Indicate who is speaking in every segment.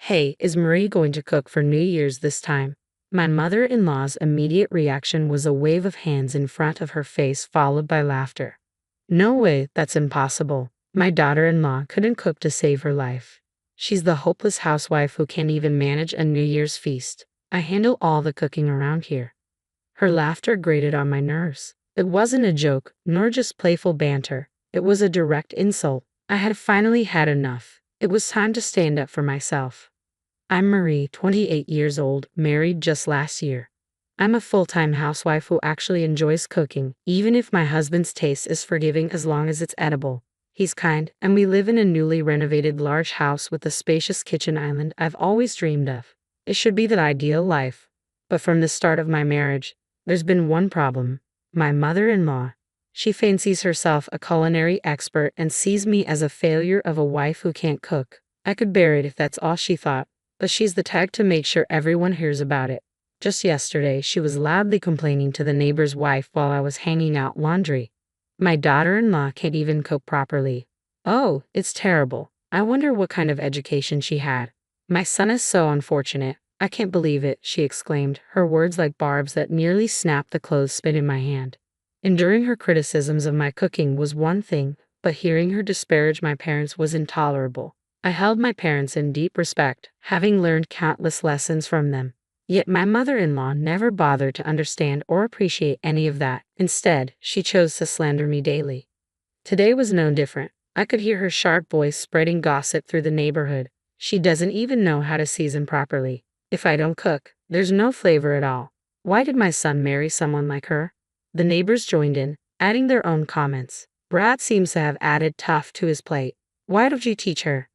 Speaker 1: Hey, is Marie going to cook for New Year's this time? My mother-in-law's immediate reaction was a wave of hands in front of her face followed by laughter. No way, that's impossible. My daughter-in-law couldn't cook to save her life. She's the hopeless housewife who can't even manage a New Year's feast. I handle all the cooking around here. Her laughter grated on my nerves. It wasn't a joke, nor just playful banter. It was a direct insult. I had finally had enough. It was time to stand up for myself. I'm Marie, 28 years old, married just last year. I'm a full-time housewife who actually enjoys cooking, even if my husband's taste is forgiving as long as it's edible. He's kind, and we live in a newly renovated large house with a spacious kitchen island I've always dreamed of. It should be the ideal life. But from the start of my marriage, there's been one problem. My mother-in-law. She fancies herself a culinary expert and sees me as a failure of a wife who can't cook. I could bear it if that's all she thought, but she's the type to make sure everyone hears about it. Just yesterday, she was loudly complaining to the neighbor's wife while I was hanging out laundry. My daughter-in-law can't even cook properly. Oh, it's terrible. I wonder what kind of education she had. My son is so unfortunate. I can't believe it, she exclaimed, her words like barbs that nearly snapped the clothespin in my hand. Enduring her criticisms of my cooking was one thing, but hearing her disparage my parents was intolerable. I held my parents in deep respect, having learned countless lessons from them. Yet my mother-in-law never bothered to understand or appreciate any of that. Instead, she chose to slander me daily. Today was no different. I could hear her sharp voice spreading gossip through the neighborhood. She doesn't even know how to season properly. If I don't cook, there's no flavor at all. Why did my son marry someone like her? The neighbors joined in, adding their own comments. Brad seems to have added tough to his plate. Why don't you teach her?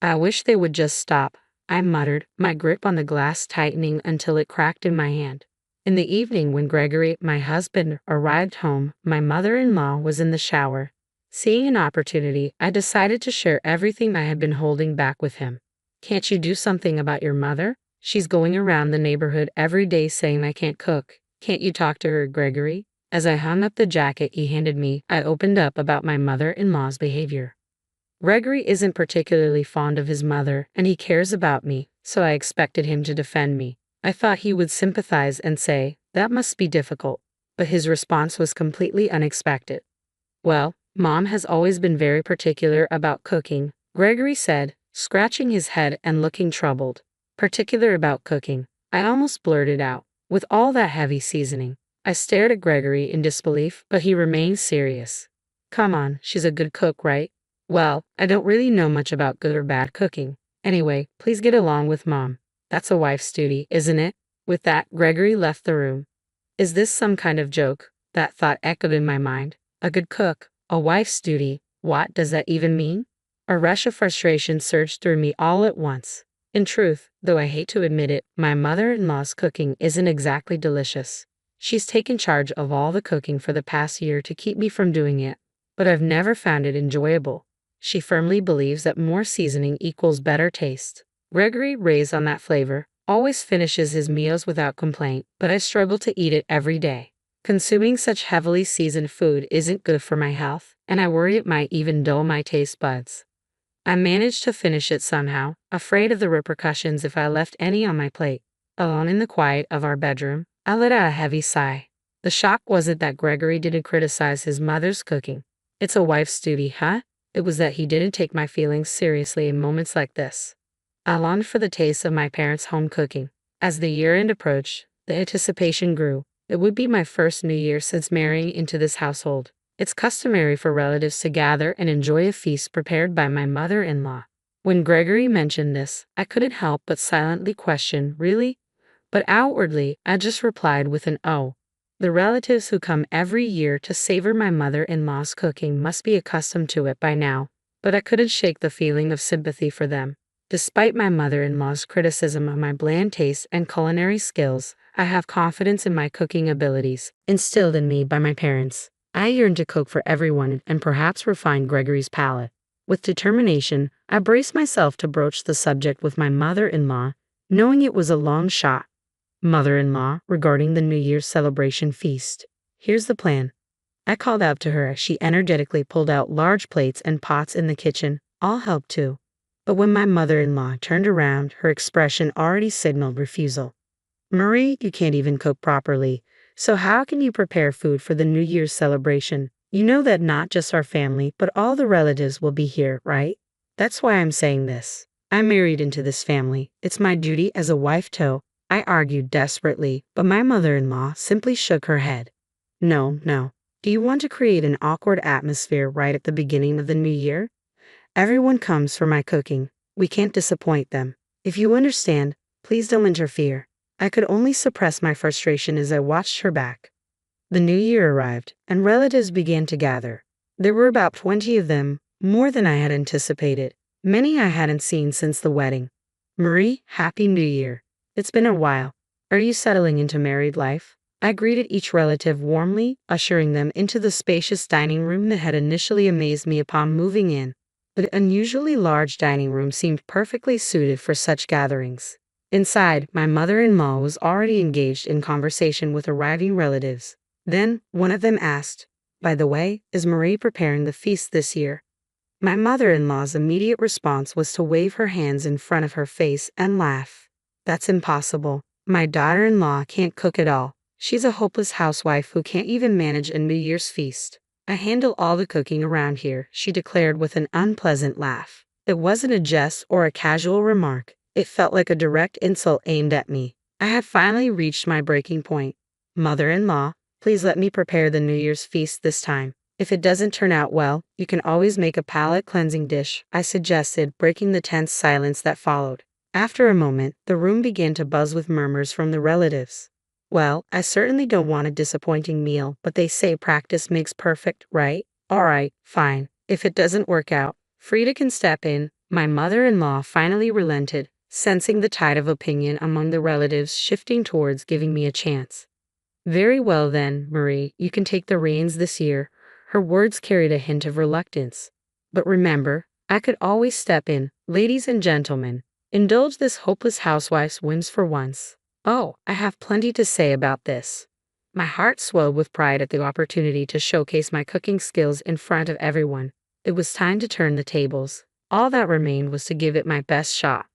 Speaker 1: I wish they would just stop, I muttered, my grip on the glass tightening until it cracked in my hand. In the evening when Gregory, my husband, arrived home, my mother-in-law was in the shower. Seeing an opportunity, I decided to share everything I had been holding back with him. Can't you do something about your mother? She's going around the neighborhood every day saying I can't cook. Can't you talk to her, Gregory? As I hung up the jacket he handed me, I opened up about my mother-in-law's behavior. Gregory isn't particularly fond of his mother, and he cares about me, so I expected him to defend me. I thought he would sympathize and say, that must be difficult, but his response was completely unexpected. Well, Mom has always been very particular about cooking, Gregory said, scratching his head and looking troubled. Particular about cooking, I almost blurted out, with all that heavy seasoning. I stared at Gregory in disbelief, but he remained serious. Come on, she's a good cook, right? Well, I don't really know much about good or bad cooking. Anyway, please get along with Mom. That's a wife's duty, isn't it? With that, Gregory left the room. Is this some kind of joke? That thought echoed in my mind. A good cook, a wife's duty. What does that even mean? A rush of frustration surged through me all at once. In truth, though I hate to admit it, my mother-in-law's cooking isn't exactly delicious. She's taken charge of all the cooking for the past year to keep me from doing it, but I've never found it enjoyable. She firmly believes that more seasoning equals better taste. Gregory, raised on that flavor, always finishes his meals without complaint, but I struggle to eat it every day. Consuming such heavily seasoned food isn't good for my health, and I worry it might even dull my taste buds. I managed to finish it somehow, afraid of the repercussions if I left any on my plate. Alone in the quiet of our bedroom, I let out a heavy sigh. The shock wasn't that Gregory didn't criticize his mother's cooking. It's a wife's duty, huh? It was that he didn't take my feelings seriously in moments like this. I longed for the taste of my parents' home cooking. As the year-end approached, the anticipation grew. It would be my first New Year since marrying into this household. It's customary for relatives to gather and enjoy a feast prepared by my mother-in-law. When Gregory mentioned this, I couldn't help but silently question, really? But outwardly, I just replied with an "oh." The relatives who come every year to savor my mother-in-law's cooking must be accustomed to it by now, but I couldn't shake the feeling of sympathy for them. Despite my mother-in-law's criticism of my bland taste and culinary skills, I have confidence in my cooking abilities, instilled in me by my parents. I yearned to cook for everyone and perhaps refine Gregory's palate. With determination, I braced myself to broach the subject with my mother-in-law, knowing it was a long shot. Mother-in-law, regarding the New Year's celebration feast. Here's the plan. I called out to her as she energetically pulled out large plates and pots in the kitchen. I'll help too. But when my mother-in-law turned around, her expression already signaled refusal. Marie, you can't even cook properly. So how can you prepare food for the New Year's celebration? You know that not just our family, but all the relatives will be here, right? That's why I'm saying this. I'm married into this family. It's my duty as a wife to. I argued desperately, but my mother-in-law simply shook her head. No, no. Do you want to create an awkward atmosphere right at the beginning of the new year? Everyone comes for my cooking. We can't disappoint them. If you understand, please don't interfere. I could only suppress my frustration as I watched her back. The new year arrived, and relatives began to gather. There were about 20 of them, more than I had anticipated. Many I hadn't seen since the wedding. Marie, Happy New Year. It's been a while. Are you settling into married life? I greeted each relative warmly, ushering them into the spacious dining room that had initially amazed me upon moving in. The unusually large dining room seemed perfectly suited for such gatherings. Inside, my mother-in-law was already engaged in conversation with arriving relatives. Then, one of them asked, "By the way, is Marie preparing the feast this year?" My mother-in-law's immediate response was to wave her hands in front of her face and laugh. "That's impossible. My daughter-in-law can't cook at all. She's a hopeless housewife who can't even manage a New Year's feast. I handle all the cooking around here," she declared with an unpleasant laugh. It wasn't a jest or a casual remark. It felt like a direct insult aimed at me. I had finally reached my breaking point. "Mother-in-law, please let me prepare the New Year's feast this time. If it doesn't turn out well, you can always make a palate-cleansing dish," I suggested, breaking the tense silence that followed. After a moment, the room began to buzz with murmurs from the relatives. "Well, I certainly don't want a disappointing meal, but they say practice makes perfect, right? All right, fine. If it doesn't work out, Frida can step in." My mother-in-law finally relented, sensing the tide of opinion among the relatives shifting towards giving me a chance. "Very well then, Marie, you can take the reins this year." Her words carried a hint of reluctance. "But remember, I could always step in. Ladies and gentlemen, indulge this hopeless housewife's whims for once." Oh, I have plenty to say about this. My heart swelled with pride at the opportunity to showcase my cooking skills in front of everyone. It was time to turn the tables. All that remained was to give it my best shot.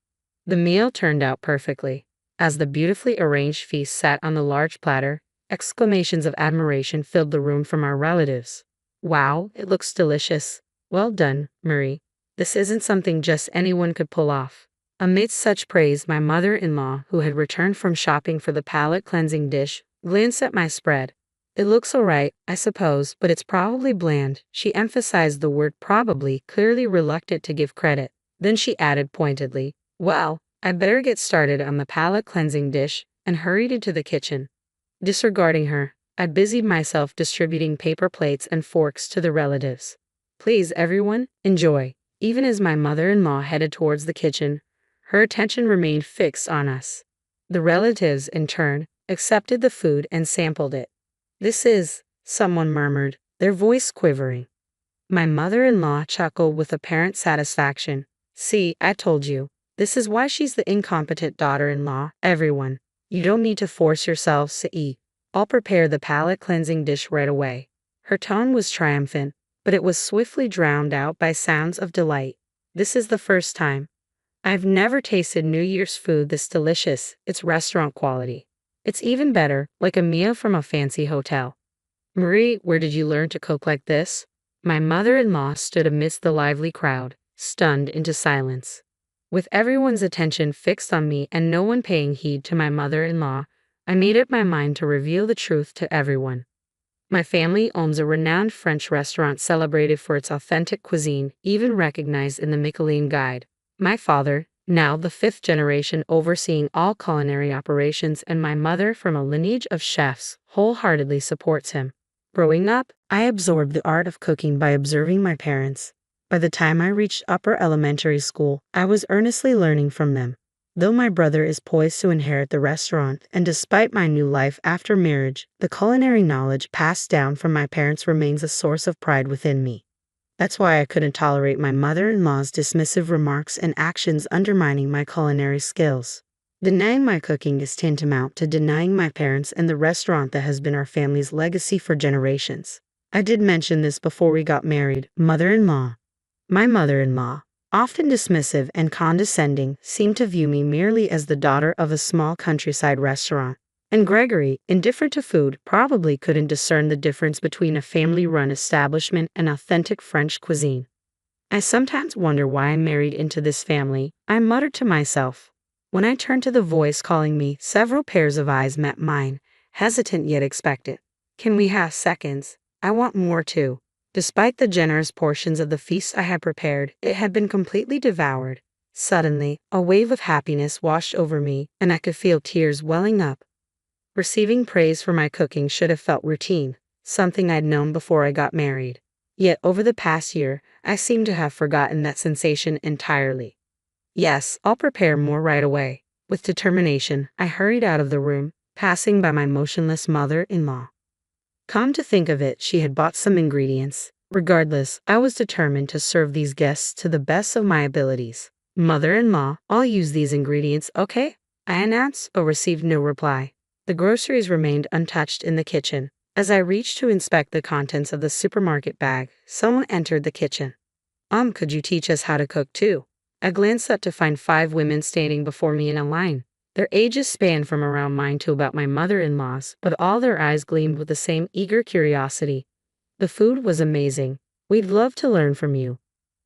Speaker 1: The meal turned out perfectly. As the beautifully arranged feast sat on the large platter, exclamations of admiration filled the room from our relatives. "Wow, it looks delicious. Well done, Marie. This isn't something just anyone could pull off." Amidst such praise, my mother-in-law, who had returned from shopping for the palate-cleansing dish, glanced at my spread. "It looks all right, I suppose, but it's probably bland." She emphasized the word probably, clearly reluctant to give credit. Then she added pointedly, "Well, I'd better get started on the palate-cleansing dish," and hurried into the kitchen. Disregarding her, I busied myself distributing paper plates and forks to the relatives. "Please, everyone, enjoy." Even as my mother-in-law headed towards the kitchen, her attention remained fixed on us. The relatives, in turn, accepted the food and sampled it. "This is," someone murmured, their voice quivering. My mother-in-law chuckled with apparent satisfaction. "See, I told you. This is why she's the incompetent daughter-in-law. Everyone, you don't need to force yourselves to eat. I'll prepare the palate-cleansing dish right away." Her tone was triumphant, but it was swiftly drowned out by sounds of delight. "This is the first time I've never tasted New Year's food this delicious. It's restaurant quality. It's even better, like a meal from a fancy hotel." "Marie, where did you learn to cook like this?" My mother-in-law stood amidst the lively crowd, stunned into silence. With everyone's attention fixed on me and no one paying heed to my mother-in-law, I made up my mind to reveal the truth to everyone. My family owns a renowned French restaurant celebrated for its authentic cuisine, even recognized in the Michelin Guide. My father, now the fifth generation overseeing all culinary operations, and my mother, from a lineage of chefs, wholeheartedly supports him. Growing up, I absorbed the art of cooking by observing my parents. By the time I reached upper elementary school, I was earnestly learning from them. Though my brother is poised to inherit the restaurant, and despite my new life after marriage, the culinary knowledge passed down from my parents remains a source of pride within me. That's why I couldn't tolerate my mother-in-law's dismissive remarks and actions undermining my culinary skills. Denying my cooking is tantamount to denying my parents and the restaurant that has been our family's legacy for generations. I did mention this before we got married, mother-in-law. My mother-in-law, often dismissive and condescending, seemed to view me merely as the daughter of a small countryside restaurant. And Gregory, indifferent to food, probably couldn't discern the difference between a family-run establishment and authentic French cuisine. I sometimes wonder why I married into this family, I muttered to myself. When I turned to the voice calling me, several pairs of eyes met mine, hesitant yet expectant. Can we have seconds? I want more too. Despite the generous portions of the feast I had prepared, it had been completely devoured. Suddenly, a wave of happiness washed over me, and I could feel tears welling up. Receiving praise for my cooking should have felt routine, something I'd known before I got married. Yet over the past year, I seem to have forgotten that sensation entirely. Yes, I'll prepare more right away. With determination, I hurried out of the room, passing by my motionless mother-in-law. Come to think of it, she had bought some ingredients. Regardless, I was determined to serve these guests to the best of my abilities. Mother-in-law, I'll use these ingredients, okay? I announced, but received no reply. The groceries remained untouched in the kitchen. As I reached to inspect the contents of the supermarket bag, someone entered the kitchen. Could you teach us how to cook too? I glanced up to find 5 women standing before me in a line. Their ages spanned from around mine to about my mother-in-law's, but all their eyes gleamed with the same eager curiosity. The food was amazing. We'd love to learn from you.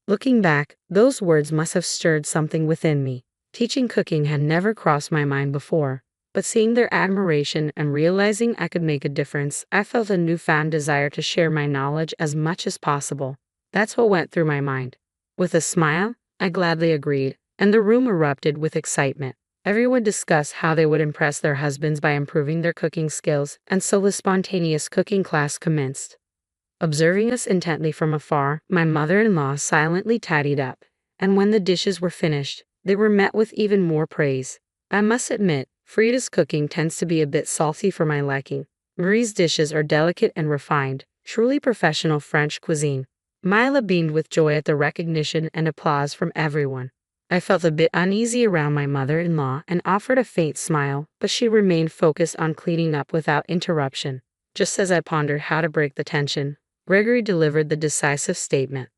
Speaker 1: Looking back, those words must have stirred something within me. Teaching cooking had never crossed my mind before, but seeing their admiration and realizing I could make a difference, I felt a newfound desire to share my knowledge as much as possible. That's what went through my mind. With a smile, I gladly agreed, and the room erupted with excitement. Everyone discussed how they would impress their husbands by improving their cooking skills, and so the spontaneous cooking class commenced. Observing us intently from afar, my mother-in-law silently tidied up, and when the dishes were finished, they were met with even more praise. I must admit, Frida's cooking tends to be a bit salty for my liking. Marie's dishes are delicate and refined, truly professional French cuisine. Mila beamed with joy at the recognition and applause from everyone. I felt a bit uneasy around my mother-in-law and offered a faint smile, but she remained focused on cleaning up without interruption. Just as I pondered how to break the tension, Gregory delivered the decisive statement.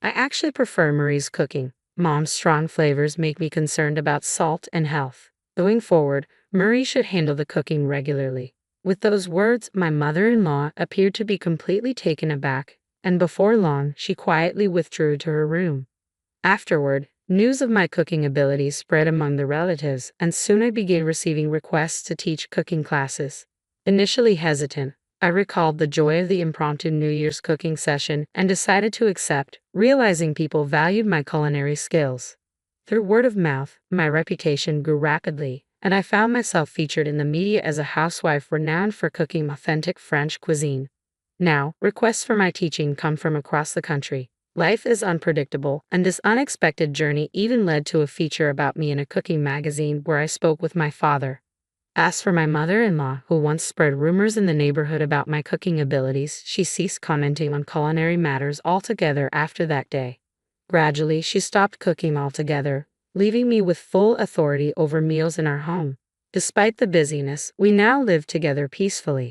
Speaker 1: I actually prefer Marie's cooking. Mom's strong flavors make me concerned about salt and health. Going forward, Marie should handle the cooking regularly. With those words, my mother-in-law appeared to be completely taken aback, and before long, she quietly withdrew to her room. Afterward, news of my cooking abilities spread among the relatives, and soon I began receiving requests to teach cooking classes. Initially hesitant, I recalled the joy of the impromptu New Year's cooking session and decided to accept, realizing people valued my culinary skills. Through word of mouth, my reputation grew rapidly, and I found myself featured in the media as a housewife renowned for cooking authentic French cuisine. Now, requests for my teaching come from across the country. Life is unpredictable, and this unexpected journey even led to a feature about me in a cooking magazine where I spoke with my father. As for my mother-in-law, who once spread rumors in the neighborhood about my cooking abilities, she ceased commenting on culinary matters altogether after that day. Gradually, she stopped cooking altogether, leaving me with full authority over meals in our home. Despite the busyness, we now live together peacefully.